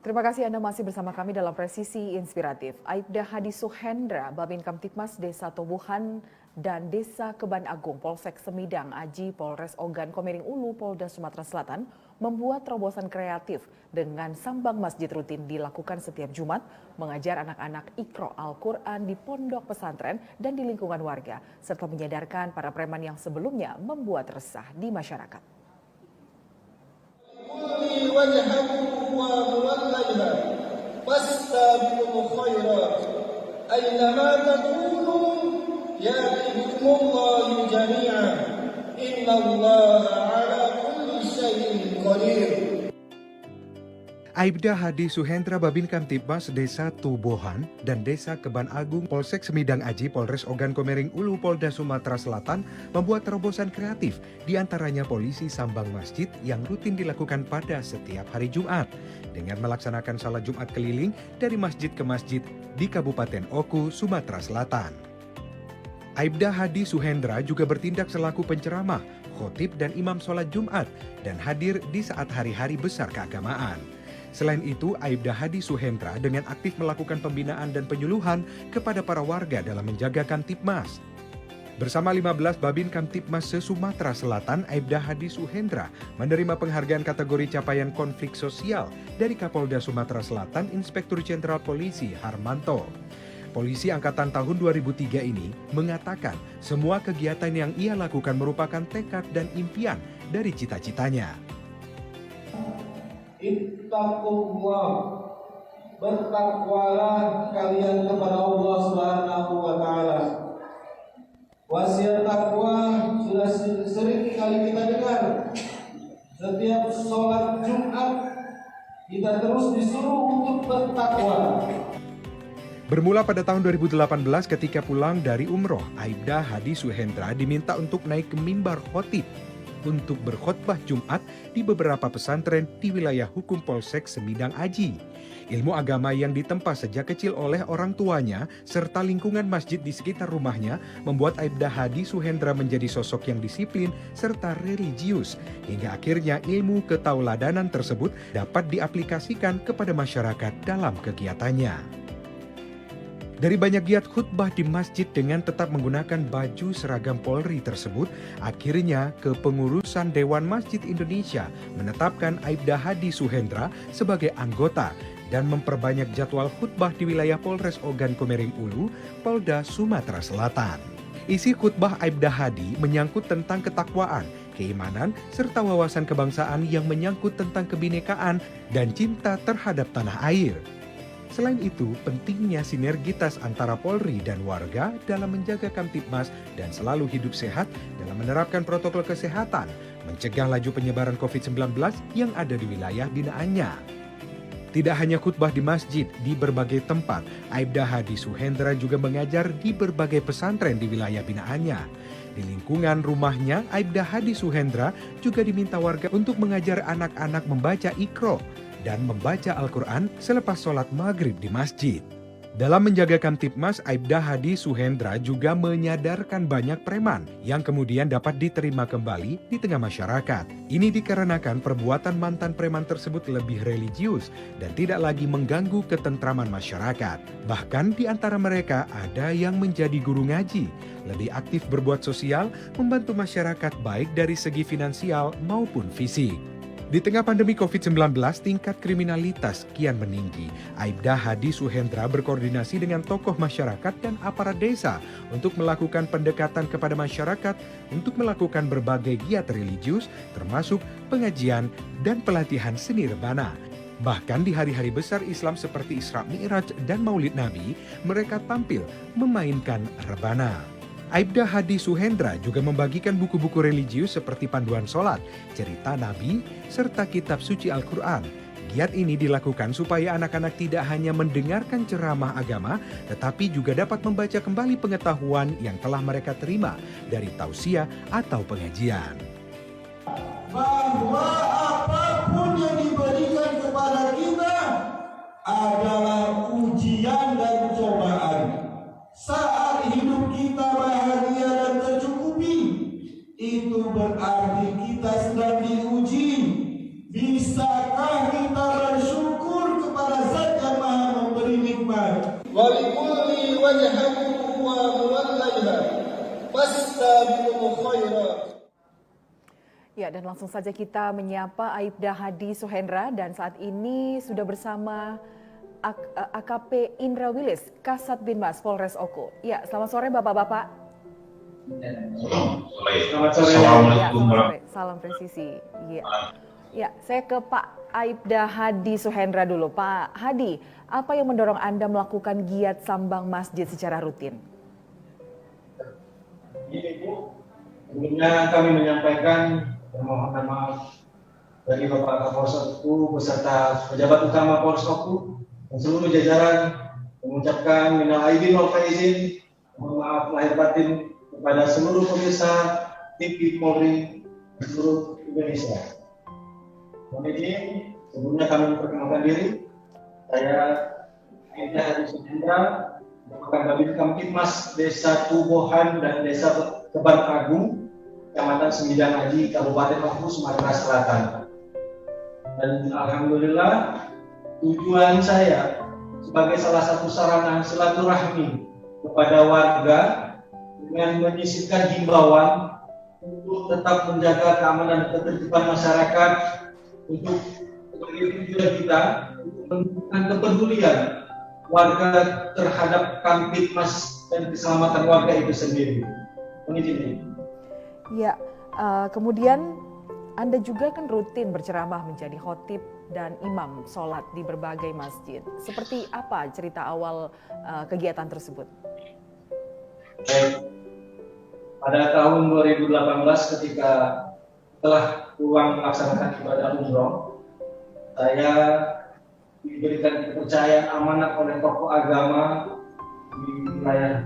Terima kasih Anda masih bersama kami dalam Presisi Inspiratif. Aibda Hadi Suhendra, Babin Kamtipmas Desa Tobuhan dan Desa Keban Agung, Polsek Semidang, Aji, Polres Ogan Komering Ulu, Polda Sumatera Selatan, membuat terobosan kreatif dengan sambang masjid rutin dilakukan setiap Jumat, mengajar anak-anak Iqra Al-Quran di pondok pesantren dan di lingkungan warga, serta menyadarkan para preman yang sebelumnya membuat resah di masyarakat. فاستبقوا الخيرات أينما تكونوا يأتي بكم الله جميعا إن الله على كل شيء قدير. Aibda Hadi Suhendra, Babin Kamtipmas Desa Tubohan dan Desa Keban Agung, Polsek Semidang Aji, Polres Ogan Komering Ulu, Polda Sumatera Selatan membuat terobosan kreatif, diantaranya polisi sambang masjid yang rutin dilakukan pada setiap hari Jumat dengan melaksanakan salat Jumat keliling dari masjid ke masjid di Kabupaten Oku, Sumatera Selatan. Aibda Hadi Suhendra juga bertindak selaku penceramah, khotib dan imam sholat Jumat dan hadir di saat hari-hari besar keagamaan. Selain itu, Aibda Hadi Suhendra dengan aktif melakukan pembinaan dan penyuluhan kepada para warga dalam menjaga Kamtipmas. Bersama 15 Babin Kamtipmas se-Sumatera Selatan, Aibda Hadi Suhendra menerima penghargaan kategori capaian konflik sosial dari Kapolda Sumatera Selatan Inspektur Jenderal Polisi Harmanto. Polisi Angkatan tahun 2003 ini mengatakan semua kegiatan yang ia lakukan merupakan tekad dan impian dari cita-citanya. Ittaqullah, bertakwalah kalian kepada Allah Subhanahu wa taala. Wasiat takwa sudah sering kali kita dengar. Setiap sholat Jumat kita terus disuruh untuk bertakwa. Bermula pada tahun 2018 ketika pulang dari umroh, Aibda Hadi Suhendra diminta untuk naik ke mimbar khotib untuk berkhotbah Jumat di beberapa pesantren di wilayah hukum Polsek Semidang Aji. Ilmu agama yang ditempa sejak kecil oleh orang tuanya serta lingkungan masjid di sekitar rumahnya membuat Aibda Hadi Suhendra menjadi sosok yang disiplin serta religius, hingga akhirnya ilmu ketauladanan tersebut dapat diaplikasikan kepada masyarakat dalam kegiatannya. Dari banyak giat khutbah di masjid dengan tetap menggunakan baju seragam Polri tersebut, akhirnya Kepengurusan Dewan Masjid Indonesia menetapkan Aibda Hadi Suhendra sebagai anggota dan memperbanyak jadwal khutbah di wilayah Polres Ogan Komering Ulu, Polda Sumatera Selatan. Isi khutbah Aibda Hadi menyangkut tentang ketakwaan, keimanan, serta wawasan kebangsaan yang menyangkut tentang kebinekaan dan cinta terhadap tanah air. Selain itu, pentingnya sinergitas antara Polri dan warga dalam menjaga Kamtipmas dan selalu hidup sehat dalam menerapkan protokol kesehatan, mencegah laju penyebaran COVID-19 yang ada di wilayah binaannya. Tidak hanya khutbah di masjid, di berbagai tempat, Aibda Hadi Suhendra juga mengajar di berbagai pesantren di wilayah binaannya. Di lingkungan rumahnya, Aibda Hadi Suhendra juga diminta warga untuk mengajar anak-anak membaca Iqra dan membaca Al-Quran selepas sholat maghrib di masjid. Dalam menjaga Kamtipmas, Aibda Hadi Suhendra juga menyadarkan banyak preman yang kemudian dapat diterima kembali di tengah masyarakat. Ini dikarenakan perbuatan mantan preman tersebut lebih religius dan tidak lagi mengganggu ketentraman masyarakat. Bahkan di antara mereka ada yang menjadi guru ngaji, lebih aktif berbuat sosial, membantu masyarakat baik dari segi finansial maupun fisik. Di tengah pandemi COVID-19, tingkat kriminalitas kian meninggi. Aibda Hadi Suhendra berkoordinasi dengan tokoh masyarakat dan aparat desa untuk melakukan pendekatan kepada masyarakat untuk melakukan berbagai giat religius, termasuk pengajian dan pelatihan seni rebana. Bahkan di hari-hari besar Islam seperti Isra Mi'raj dan Maulid Nabi, mereka tampil memainkan rebana. Aibda Hadi Suhendra juga membagikan buku-buku religius seperti panduan sholat, cerita Nabi, serta kitab suci Al-Quran. Giat ini dilakukan supaya anak-anak tidak hanya mendengarkan ceramah agama, tetapi juga dapat membaca kembali pengetahuan yang telah mereka terima dari tausiah atau pengajian. Bahwa apapun yang diberikan kepada kita adalah ujian dan cobaan. Saat hidup kita bahagia dan tercukupi, itu berarti kita sedang diuji. Bisakah kita bersyukur kepada وجهه ومولدها فاستبقوا الخيرات. Ya, dan langsung saja kita menyapa Aibda Hadi Suhendra dan saat ini sudah bersama AKP Indra Wilis, Kasat Binmas Polres Oku. Ya, selamat sore Bapak-Bapak. Selamat sore. Ya, selamat sore. Salam presisi. Ya. Ya, saya ke Pak Aibda Hadi Suhendra dulu. Pak Hadi, apa yang mendorong Anda melakukan giat sambang masjid secara rutin? Ini Bu, sebelumnya kami menyampaikan permohonan maaf dari Bapak Kapolres Oku beserta pejabat utama Polres Oku dan seluruh jajaran mengucapkan minal aidin wal faizin, mohon maaf lahir batin kepada seluruh pemirsa TV Polri di seluruh Indonesia. Mohon izin, sebelumnya kami memperkenalkan diri. Saya Aibda Hadi Suhendra, merupakan Babin Kamtibmas Desa Tubohan dan Desa Keban Agung, Kecamatan Semidang Aji, Kabupaten Oku, Sumatera Selatan. Dan alhamdulillah tujuan saya sebagai salah satu sarana silaturahmi kepada warga dengan menyisipkan himbauan untuk tetap menjaga keamanan dan ketertiban masyarakat, untuk sebagai tujuan kita menunjukkan kepedulian warga terhadap Kamtibmas dan keselamatan warga itu sendiri. Ini. Ya, kemudian Anda juga kan rutin berceramah menjadi khotib dan imam sholat di berbagai masjid. Seperti apa cerita awal kegiatan tersebut? Pada tahun 2018 ketika telah pulang melaksanakan ibadah umroh, saya diberikan kepercayaan amanat oleh tokoh agama di wilayah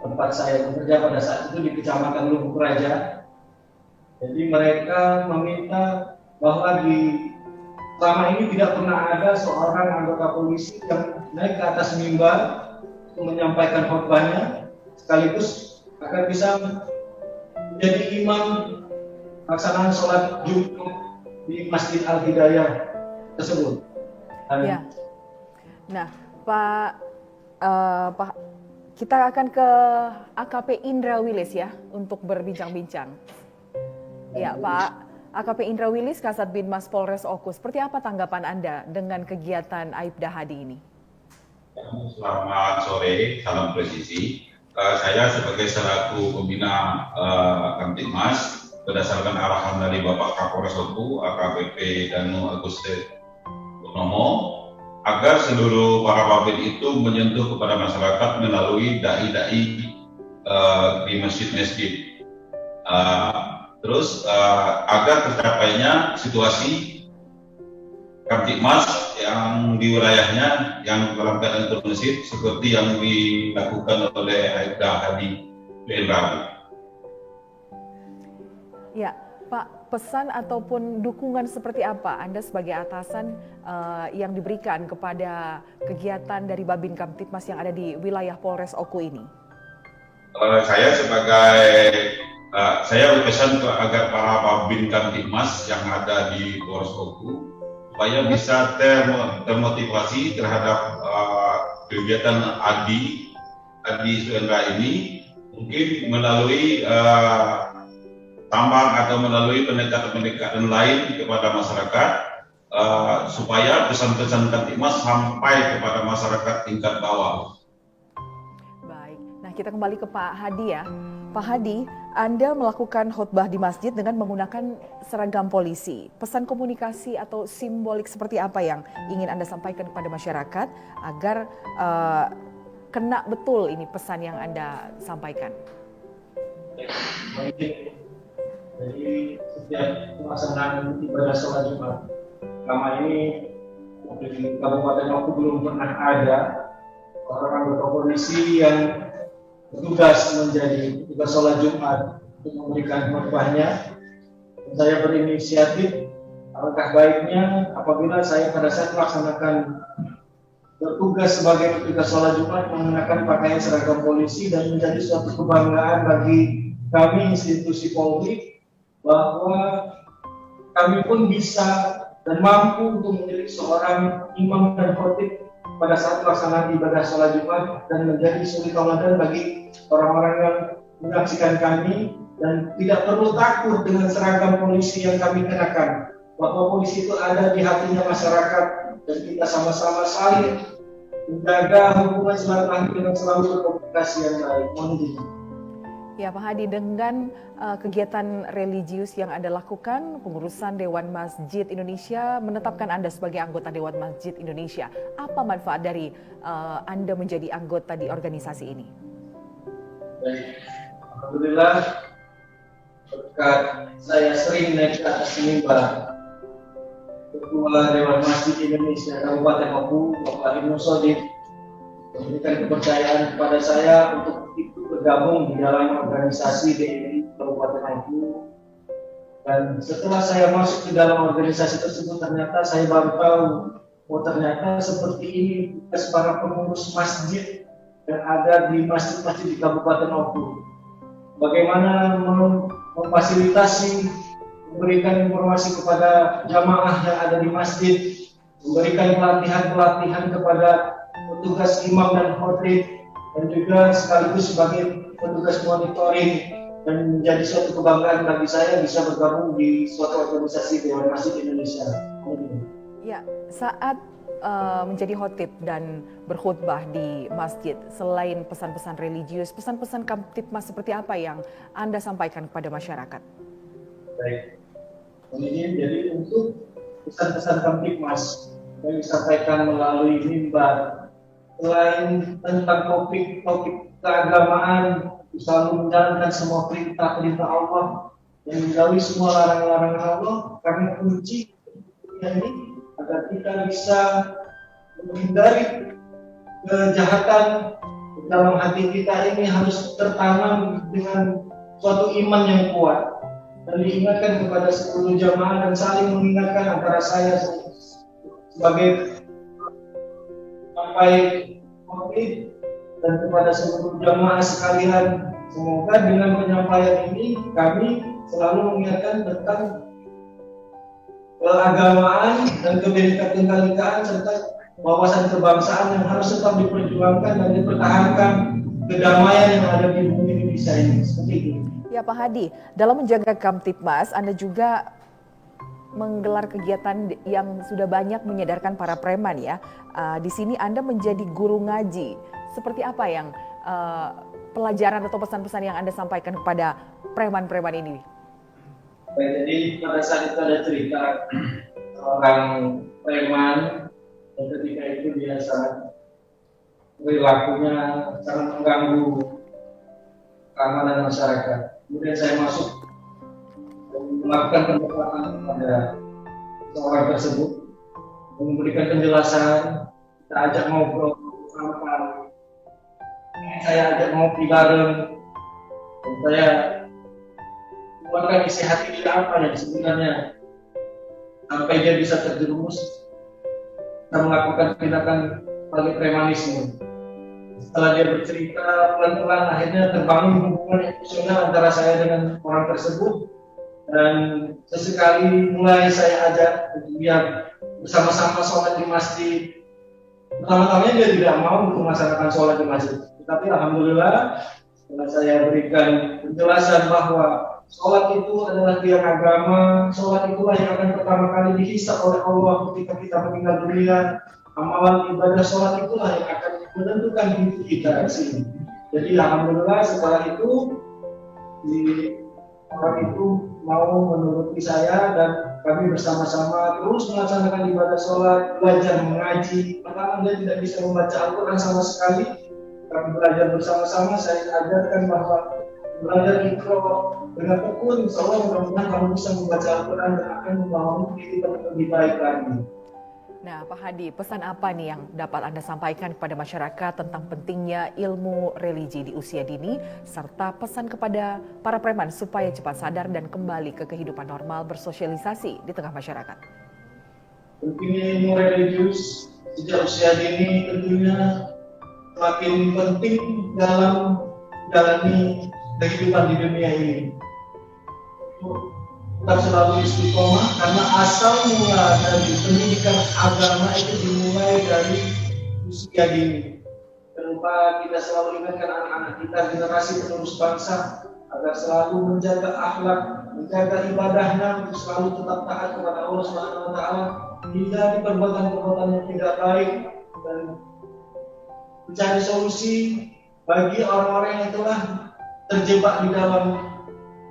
tempat saya bekerja pada saat itu di Kecamatan Lubuk Raja. Jadi mereka meminta bahwa selama ini tidak pernah ada seorang anggota polisi yang naik ke atas mimbar untuk menyampaikan khotbahnya sekaligus agar bisa menjadi imam pelaksanaan sholat Jumat di Masjid Al-Hidayah tersebut. Ya. Nah, Pak, kita akan ke AKP Indra Wilis ya untuk berbincang-bincang. Ya, Pak AKP Indra Wilis, Kasat Binmas Polres Oku. Seperti apa tanggapan Anda dengan kegiatan Aibda Hadi ini? Selamat sore, salam presisi. Saya sebagai selaku pembina Kamtibmas, berdasarkan arahan dari Bapak Kapolres Oku, AKBP Danu Aguste Purnomo, agar seluruh para babin itu menyentuh kepada masyarakat melalui dai-dai di masjid-masjid. Terus agar tercapainya situasi Kamtibmas yang di wilayahnya yang dalam keadaan kondusif seperti yang dilakukan oleh Aibda Hadi Suhendra. Ya, Pak, pesan ataupun dukungan seperti apa Anda sebagai atasan yang diberikan kepada kegiatan dari Babin Kamtibmas yang ada di wilayah Polres Oku ini? Saya berpesan agar para Babin Kamtibmas yang ada di Polres Oku supaya bisa termotivasi terhadap kegiatan Adi Suhendra ini, mungkin melalui tambang atau melalui pendekatan-pendekatan lain kepada masyarakat supaya pesan-pesan Kamtibmas sampai kepada masyarakat tingkat bawah. Baik, nah kita kembali ke Pak Hadi ya. Pak Hadi, Anda melakukan khutbah di masjid dengan menggunakan seragam polisi. Pesan komunikasi atau simbolik seperti apa yang ingin Anda sampaikan kepada masyarakat agar kena betul ini pesan yang Anda sampaikan? Jadi setiap pelaksanaan ibadah sholat Jumat, selama ini di Kabupaten Oku belum pernah ada orang anggota polisi yang bertugas menjadi petugas sholat Jumat untuk memberikan khotbahnya. Saya berinisiatif, alangkah baiknya apabila saya pada saat melaksanakan bertugas sebagai petugas sholat Jumat menggunakan pakaian seragam polisi dan menjadi suatu kebanggaan bagi kami institusi Polri bahwa kami pun bisa dan mampu untuk menjadi seorang imam dan khotib pada saat pelaksanaan ibadah sholat Jumat dan menjadi suri tauladan bagi orang-orang yang menyaksikan kami, dan tidak perlu takut dengan seragam polisi yang kami kenakan, bahwa polisi itu ada di hatinya masyarakat dan kita sama-sama saling menjaga hubungan silaturahmi dengan selalu berkomunikasi yang baik. Mohon izin. Ya Pak Hadi, dengan kegiatan religius yang Anda lakukan, pengurusan Dewan Masjid Indonesia menetapkan Anda sebagai anggota Dewan Masjid Indonesia. Apa manfaat dari Anda menjadi anggota di organisasi ini? Baik, alhamdulillah berkat saya sering naik ke atas mimbar Ketua Dewan Masjid Indonesia Kabupaten Oku, Bapak Ibnu Sodik, memberikan kepercayaan kepada saya untuk ikut bergabung di dalam organisasi DMI Kabupaten Oku. Dan setelah saya masuk ke dalam organisasi tersebut, ternyata saya baru tahu, oh ternyata seperti ini tugas para pengurus masjid yang ada di masjid-masjid di Kabupaten Oku. Bagaimana memfasilitasi, memberikan informasi kepada jamaah yang ada di masjid, memberikan pelatihan-pelatihan kepada petugas imam dan khotib, dan juga sekaligus sebagai petugas monitoring, dan menjadi suatu kebanggaan bagi saya bisa bergabung di suatu organisasi Dewan Masjid Indonesia. Ya, saat menjadi khotib dan berkhutbah di masjid, selain pesan-pesan religius, pesan-pesan Kamtibmas seperti apa yang Anda sampaikan kepada masyarakat? Baik, kemudian jadi untuk pesan-pesan Kamtibmas yang disampaikan melalui mimbar, selain tentang topik-topik keagamaan, selalu menjalankan semua perintah-perintah Allah dan menjauhi semua larangan-larangan Allah, karena kunci ini agar kita bisa menghindari kejahatan dalam hati kita ini harus tertanam dengan suatu iman yang kuat, dan diingatkan kepada seluruh jamaah dan saling mengingatkan antara saya sebagai sampai khotib dan kepada seluruh jamaah sekalian. Semoga dengan penyampaian ini kami selalu mengingatkan tentang keagamaan dan kebinekaan serta wawasan kebangsaan yang harus tetap diperjuangkan dan dipertahankan kedamaian yang ada di bumi Indonesia ini. Seperti itu. Ya Pak Hadi, dalam menjaga Kamtibmas, Anda juga menggelar kegiatan yang sudah banyak menyadarkan para preman ya. Di sini Anda menjadi guru ngaji. Seperti apa yang pelajaran atau pesan-pesan yang Anda sampaikan kepada preman-preman ini? Baik, jadi pada saat itu ada cerita seorang preman yang ketika itu dia sangat perilakunya sangat mengganggu keamanan masyarakat. Kemudian saya masuk dan melakukan pendekatan kepada seorang tersebut, memberikan penjelasan, kita ajak ngobrol sama, saya ajak ngopi bareng, dan saya keluarkan isi hati dia apa yang sebenarnya sampai dia bisa terjerumus dan melakukan tindakan sebagai premanisme. Setelah dia bercerita, pelan-pelan akhirnya terbangun hubungan emosional antara saya dengan orang tersebut, dan sesekali mulai saya ajak dia bersama-sama sholat di masjid. Pertama-tama dia tidak mau untuk melaksanakan sholat di masjid, tetapi alhamdulillah setelah saya berikan penjelasan bahwa sholat itu adalah tiang agama, sholat itulah yang akan pertama kali dihisab oleh Allah ketika kita meninggal dunia. Amalan ibadah sholat itulah yang akan menentukan hidup kita di sini. Jadi alhamdulillah setelah itu orang itu mau menuruti saya, dan kami bersama-sama terus melaksanakan ibadah sholat, belajar mengaji. Pertama dia tidak bisa membaca Al-Quran sama sekali. Kami belajar bersama-sama, saya ajarkan bahwa belajar Iqra dengan tekun, insya Allah mudah-mudahan kamu bisa membaca Al-Quran dan akan membangun kehidupan yang lebih baik lagi. Nah Pak Hadi, pesan apa nih yang dapat Anda sampaikan kepada masyarakat tentang pentingnya ilmu religi di usia dini, serta pesan kepada para preman supaya cepat sadar dan kembali ke kehidupan normal bersosialisasi di tengah masyarakat? Pentingnya ilmu religius sejak usia dini tentunya semakin penting dalam menjalani kehidupan di dunia ini. Tetap selalu istiqomah, karena asal mula dari pendidikan agama itu dimulai dari usia dini. Jangan lupa kita selalu ingatkan anak-anak kita, generasi penerus bangsa, agar selalu menjaga akhlak, menjaga ibadahnya untuk selalu tetap taat kepada Allah Subhanahu wa taala, hindari perbuatan-perbuatan yang tidak baik dan mencari solusi bagi orang-orang yang telah terjebak di dalam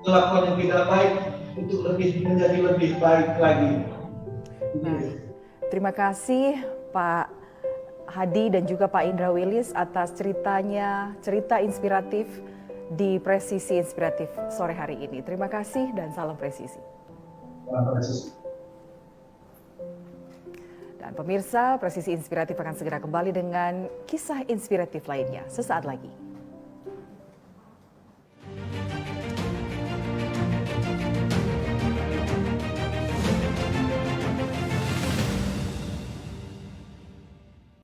kelakuan yang tidak baik untuk menjadi lebih baik lagi. Terima kasih Pak Hadi dan juga Pak Indra Wilis atas cerita inspiratif di Presisi Inspiratif sore hari ini. Terima kasih dan salam presisi. Dan pemirsa, Presisi Inspiratif akan segera kembali dengan kisah inspiratif lainnya sesaat lagi.